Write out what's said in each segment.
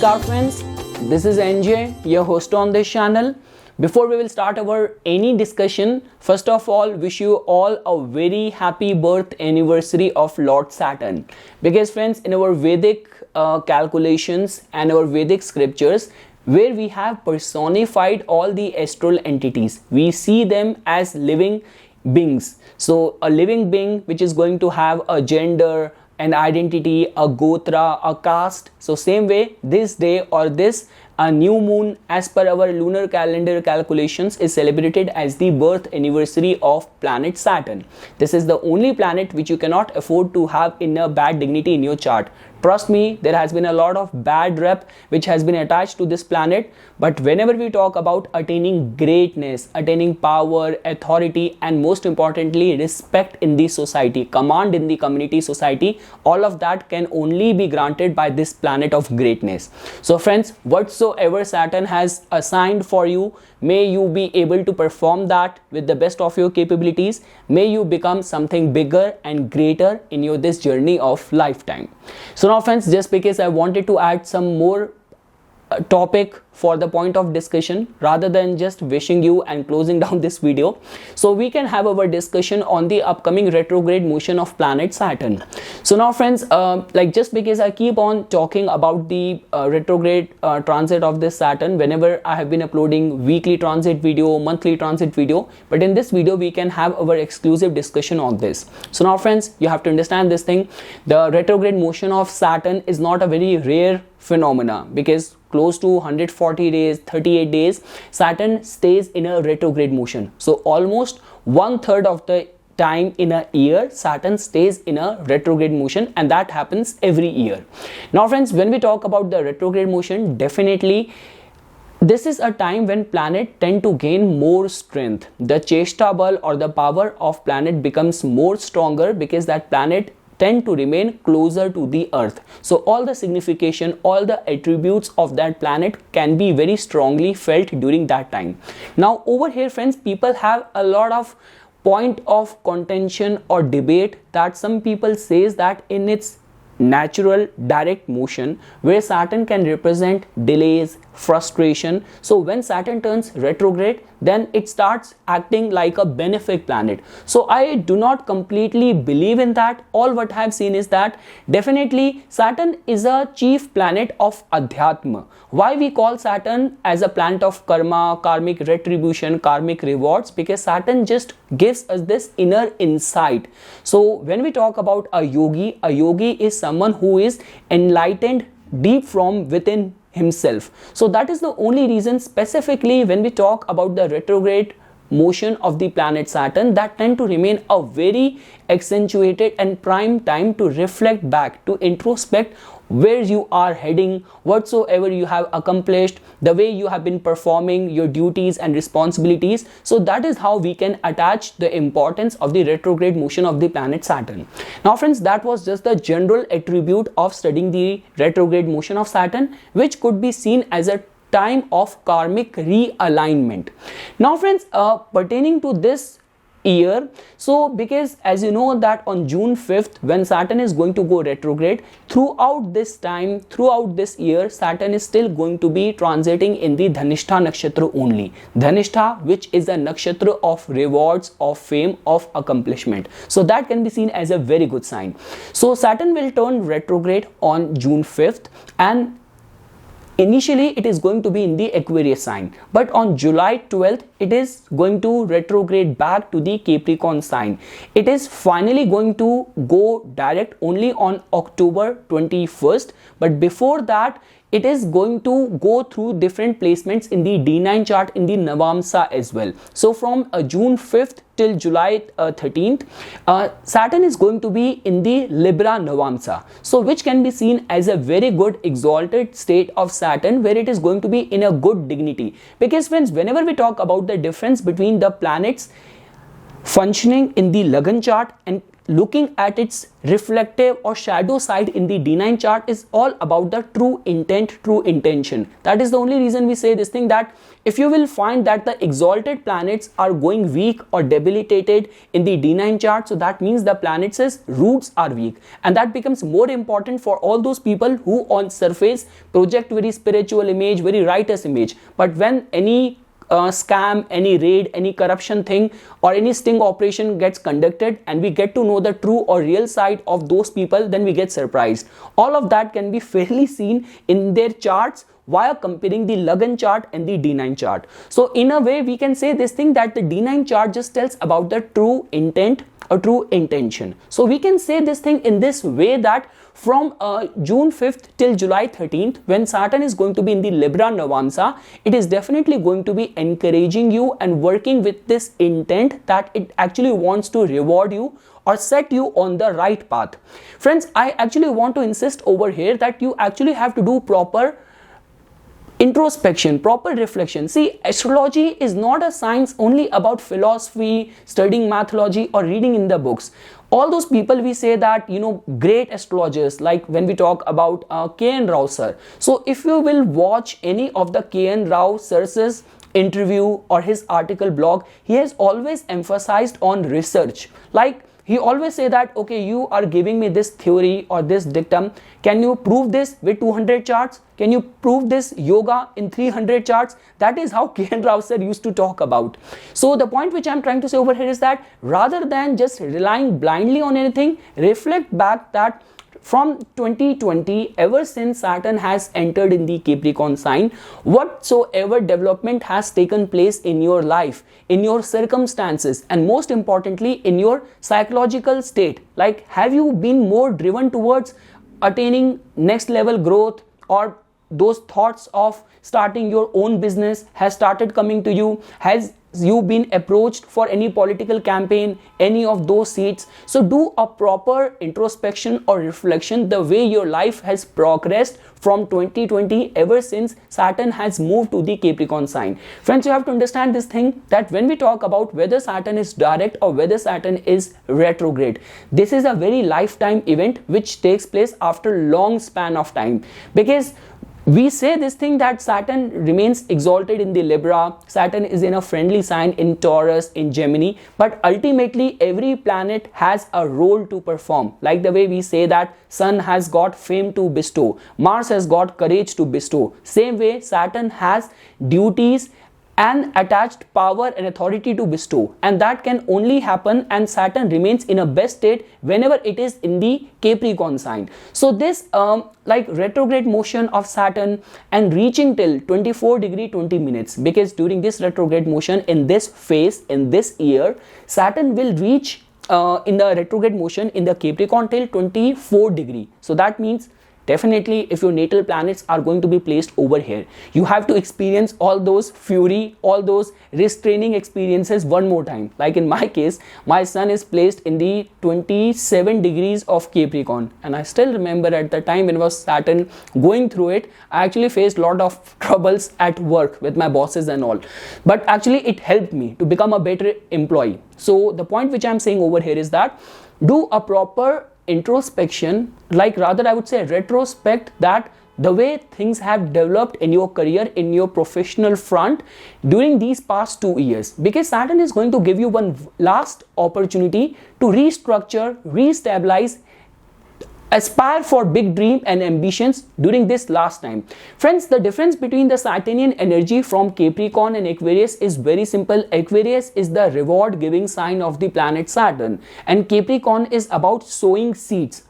Namaskar Friends, this is NJ, your host on this channel. Before we will start our any discussion, first of all, wish you all a very happy birth anniversary of Lord Saturn. Because friends, in our Vedic calculations and our Vedic scriptures, where we have personified all the astral entities, we see them as living beings. So a living being which is going to have a gender, an identity, a gotra, a caste. So same way, this day or this a new moon as per our lunar calendar calculations is celebrated as the birth anniversary of planet Saturn. This is the only planet which you cannot afford to have in a bad dignity in your chart. Trust me, there has been a lot of bad rep which has been attached to this planet, but whenever we talk about attaining greatness, attaining power, authority, and most importantly respect in the society, command in the community society, all of that can only be granted by this planet of greatness. So friends, whatsoever Saturn has assigned for you, may you be able to perform that with the best of your capabilities. May you become something bigger and greater in your this journey of lifetime. So now friends, just because I wanted to add some more topic for the point of discussion rather than just wishing you and closing down this video, so we can have our discussion on the upcoming retrograde motion of planet Saturn. So now friends, like just because I keep on talking about the retrograde transit of this Saturn whenever I have been uploading weekly transit video, monthly transit video, but in this video we can have our exclusive discussion on this. So now friends, you have to understand this thing. The retrograde motion of Saturn is not a very rare phenomena, because close to 140 days, 38 days, Saturn stays in a retrograde motion. So almost 1/3 of the time in a year, Saturn stays in a retrograde motion, and that happens every year. Now friends, when we talk about the retrograde motion, definitely this is a time when planets tend to gain more strength. The Cheshta Bal or the power of planet becomes more stronger because that planet tend to remain closer to the earth. So all the signification, all the attributes of that planet can be very strongly felt during that time. Now over here friends, people have a lot of point of contention or debate that some people says that in its natural direct motion where Saturn can represent delays, frustration. So when Saturn turns retrograde, then it starts acting like a benefic planet. So I do not completely believe in that. All what I have seen is that definitely Saturn is a chief planet of Adhyatma. Why we call Saturn as a planet of karma, karmic retribution, karmic rewards? Because Saturn just gives us this inner insight. So when we talk about a yogi is someone who is enlightened deep from within himself. So that is the only reason specifically when we talk about the retrograde motion of the planet Saturn, that tend to remain a very accentuated and prime time to reflect back, to introspect where you are heading, whatsoever you have accomplished, the way you have been performing your duties and responsibilities. So that is how we can attach the importance of the retrograde motion of the planet Saturn. Now friends, that was just the general attribute of studying the retrograde motion of Saturn, which could be seen as a time of karmic realignment. Now friends, pertaining to this year, so because as you know that on June 5th when Saturn is going to go retrograde, throughout this time, throughout this year, Saturn is still going to be transiting in the Dhanishta nakshatra only. Dhanishta, which is a nakshatra of rewards, of fame, of accomplishment. So that can be seen as a very good sign. So Saturn will turn retrograde on June 5th, and initially it is going to be in the Aquarius sign, but on July 12th it is going to retrograde back to the Capricorn sign. It is finally going to go direct only on October 21st, but before that it is going to go through different placements in the D9 chart in the Navamsa as well. So from June 5th till July 13th, Saturn is going to be in the Libra Navamsa, so which can be seen as a very good exalted state of Saturn, where it is going to be in a good dignity. Because friends, whenever we talk about the difference between the planets functioning in the Lagna chart and looking at its reflective or shadow side in the D9 chart is all about the true intent, true intention. That is the only reason we say this thing, that if you will find that the exalted planets are going weak or debilitated in the D9 chart, so that means the planets' roots are weak, and that becomes more important for all those people who on surface project very spiritual image, very righteous image, but when any scam, any raid, any corruption thing or any sting operation gets conducted and we get to know the true or real side of those people, then we get surprised. All of that can be fairly seen in their charts via comparing the Lagan chart and the D9 chart. So in a way we can say this thing, that the D9 chart just tells about the true intent or true intention. So we can say this thing in this way, that from June 5th till July 13th, when Saturn is going to be in the Libra Navamsa, it is definitely going to be encouraging you and working with this intent that it actually wants to reward you or set you on the right path. Friends, I actually want to insist over here that you actually have to do proper introspection, proper reflection. See, astrology is not a science only about philosophy, studying mathology or reading in the books. All those people we say that, great astrologers, like when we talk about K.N. Rao sir. So if you will watch any of the K.N. Rao sir's interview or his article blog, he has always emphasized on research. Like he always say that, okay, you are giving me this theory or this dictum, can you prove this with 200 charts? Can you prove this yoga in 300 charts? That is how K.N. Rao sir used to talk about. So the point which I am trying to say over here is that rather than just relying blindly on anything, reflect back that from 2020, ever since Saturn has entered in the Capricorn sign, whatsoever development has taken place in your life, in your circumstances, and most importantly in your psychological state, like have you been more driven towards attaining next level growth, or those thoughts of starting your own business has started coming to you? Has you been approached for any political campaign, any of those seats? So do a proper introspection or reflection the way your life has progressed from 2020 ever since Saturn has moved to the Capricorn sign. Friends, you have to understand this thing, that when we talk about whether Saturn is direct or whether Saturn is retrograde, this is a very lifetime event which takes place after long span of time, because we say this thing that Saturn remains exalted in the Libra, Saturn is in a friendly sign in Taurus, in Gemini, but ultimately every planet has a role to perform. Like the way we say that Sun has got fame to bestow, Mars has got courage to bestow, same way Saturn has duties and attached power and authority to bestow, and that can only happen, and Saturn remains in a best state whenever it is in the Capricorn sign. So this like retrograde motion of Saturn and reaching till 24 degree 20 minutes, because during this retrograde motion in this phase, in this year, Saturn will reach in the retrograde motion in the Capricorn till 24 degree. So that means definitely if your natal planets are going to be placed over here, you have to experience all those fury, all those restraining experiences one more time. Like in my case, my sun is placed in the 27 degrees of Capricorn, and I still remember at the time when it was Saturn going through it, I actually faced a lot of troubles at work with my bosses and all, but actually it helped me to become a better employee. So the point which I am saying over here is that do a proper introspection, like rather I would say retrospect, that the way things have developed in your career, in your professional front during these past 2 years, because Saturn is going to give you one last opportunity to restructure, restabilize, aspire for big dream and ambitions during this last time. Friends, the difference between the Saturnian energy from Capricorn and Aquarius is very simple. Aquarius is the reward giving sign of the planet Saturn, and Capricorn is about sowing seeds,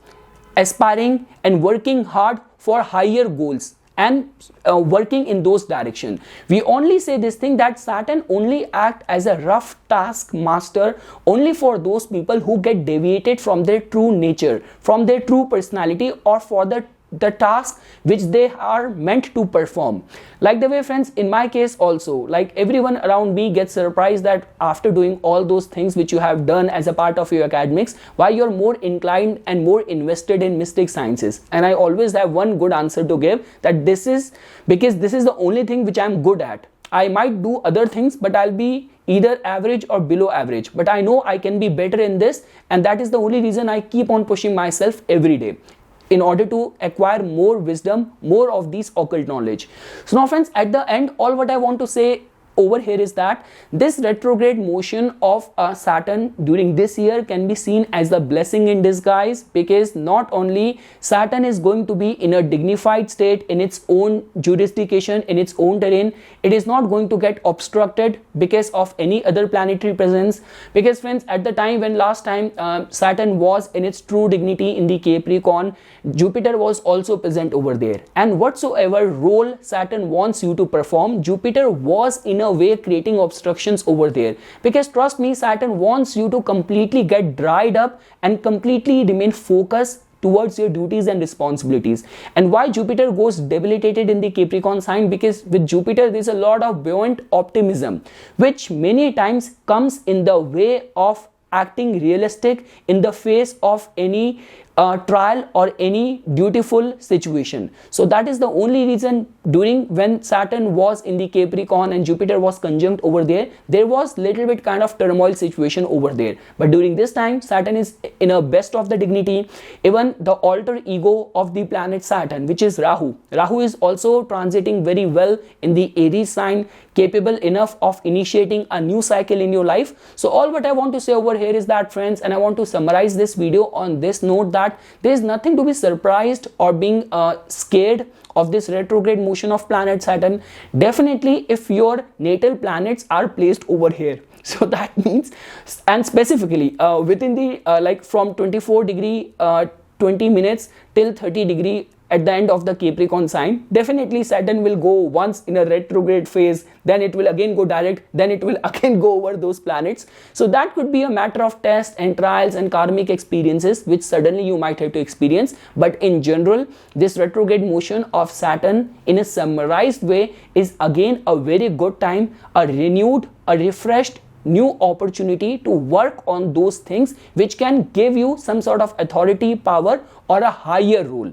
aspiring and working hard for higher goals and working in those direction. We only say this thing that Saturn only act as a rough task master only for those people who get deviated from their true nature, from their true personality, or for the task which they are meant to perform. Like the way, friends, in my case also, like everyone around me gets surprised that after doing all those things which you have done as a part of your academics, why you're more inclined and more invested in mystic sciences. And I always have one good answer to give, that this is because this is the only thing which I'm good at. I might do other things, but I'll be either average or below average. But I know I can be better in this, and that is the only reason I keep on pushing myself every day in order to acquire more wisdom, more of these occult knowledge. So now friends, at the end, all what I want to say over here is that this retrograde motion of Saturn during this year can be seen as a blessing in disguise, because not only Saturn is going to be in a dignified state in its own jurisdiction, in its own terrain, it is not going to get obstructed because of any other planetary presence. Because friends, at the time when last time Saturn was in its true dignity in the Capricorn, Jupiter was also present over there, and whatsoever role Saturn wants you to perform, Jupiter was in a way creating obstructions over there. Because trust me, Saturn wants you to completely get dried up and completely remain focused towards your duties and responsibilities. And why Jupiter goes debilitated in the Capricorn sign? Because with Jupiter there's a lot of buoyant optimism, which many times comes in the way of acting realistic in the face of any trial or any dutiful situation. So that is the only reason during when Saturn was in the Capricorn and Jupiter was conjunct over there, there was little bit kind of turmoil situation over there. But during this time, Saturn is in a best of the dignity. Even the alter ego of the planet Saturn, which is Rahu is also transiting very well in the Aries sign, capable enough of initiating a new cycle in your life. So all what I want to say over here is that friends, and I want to summarize this video on this note, that there is nothing to be surprised or being scared of this retrograde motion of planet Saturn. Definitely if your natal planets are placed over here, so that means, and specifically within the like from 24 degree 20 minutes till 30 degree at the end of the Capricorn sign, definitely Saturn will go once in a retrograde phase, then it will again go direct, then it will again go over those planets. So that could be a matter of tests and trials and karmic experiences which suddenly you might have to experience. But in general, this retrograde motion of Saturn in a summarized way is again a very good time, a renewed, a refreshed new opportunity to work on those things which can give you some sort of authority, power, or a higher role.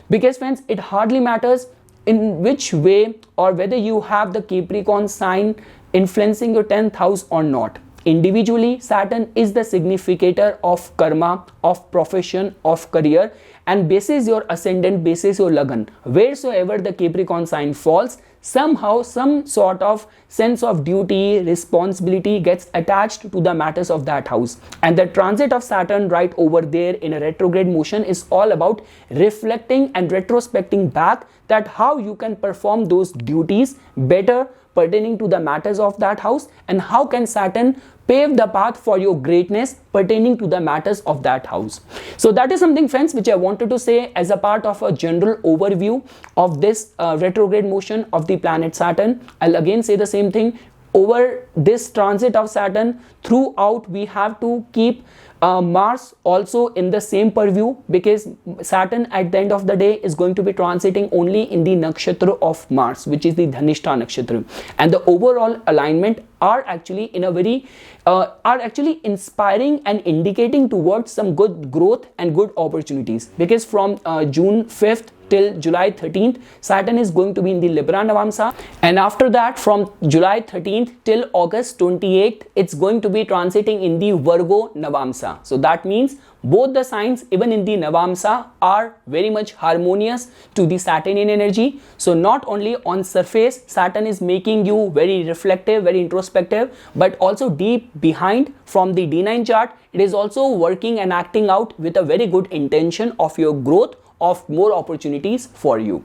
Because friends, it hardly matters in which way or whether you have the Capricorn sign influencing your 10th house or not. Individually, Saturn is the significator of karma, of profession, of career, and bases your ascendant, bases your Lagan. Wheresoever the Capricorn sign falls, somehow some sort of sense of duty, responsibility gets attached to the matters of that house. And the transit of Saturn right over there in a retrograde motion is all about reflecting and retrospecting back that how you can perform those duties better pertaining to the matters of that house, and how can Saturn pave the path for your greatness pertaining to the matters of that house. So that is something, friends, which I wanted to say as a part of a general overview of this retrograde motion of the planet Saturn. I'll again say the same thing. Over this transit of Saturn, throughout we have to keep Mars also in the same purview, because Saturn at the end of the day is going to be transiting only in the nakshatra of Mars, which is the Dhanishta nakshatra, and the overall alignment are actually in a very are actually inspiring and indicating towards some good growth and good opportunities. Because from June 5th till July 13th, Saturn is going to be in the Libra Navamsa, and after that from July 13th till August 28th, it's going to be transiting in the Virgo Navamsa. So that means both the signs, even in the Navamsa, are very much harmonious to the Saturnian energy. So not only on surface Saturn is making you very reflective, very introspective, but also deep behind from the D9 chart, it is also working and acting out with a very good intention of your growth, of more opportunities for you.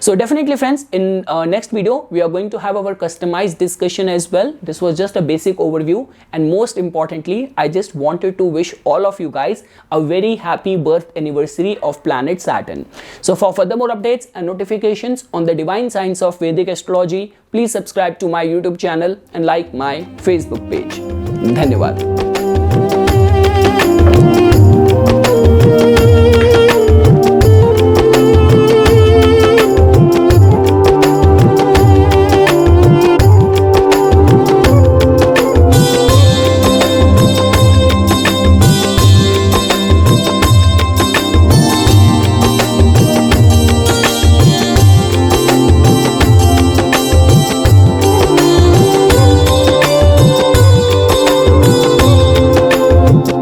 So definitely, friends, in next video we are going to have our customized discussion as well. This was just a basic overview, and most importantly, I just wanted to wish all of you guys a very happy birth anniversary of planet Saturn. So for further more updates and notifications on the divine science of Vedic astrology, please subscribe to my YouTube channel and like my Facebook page. Dhanyawad.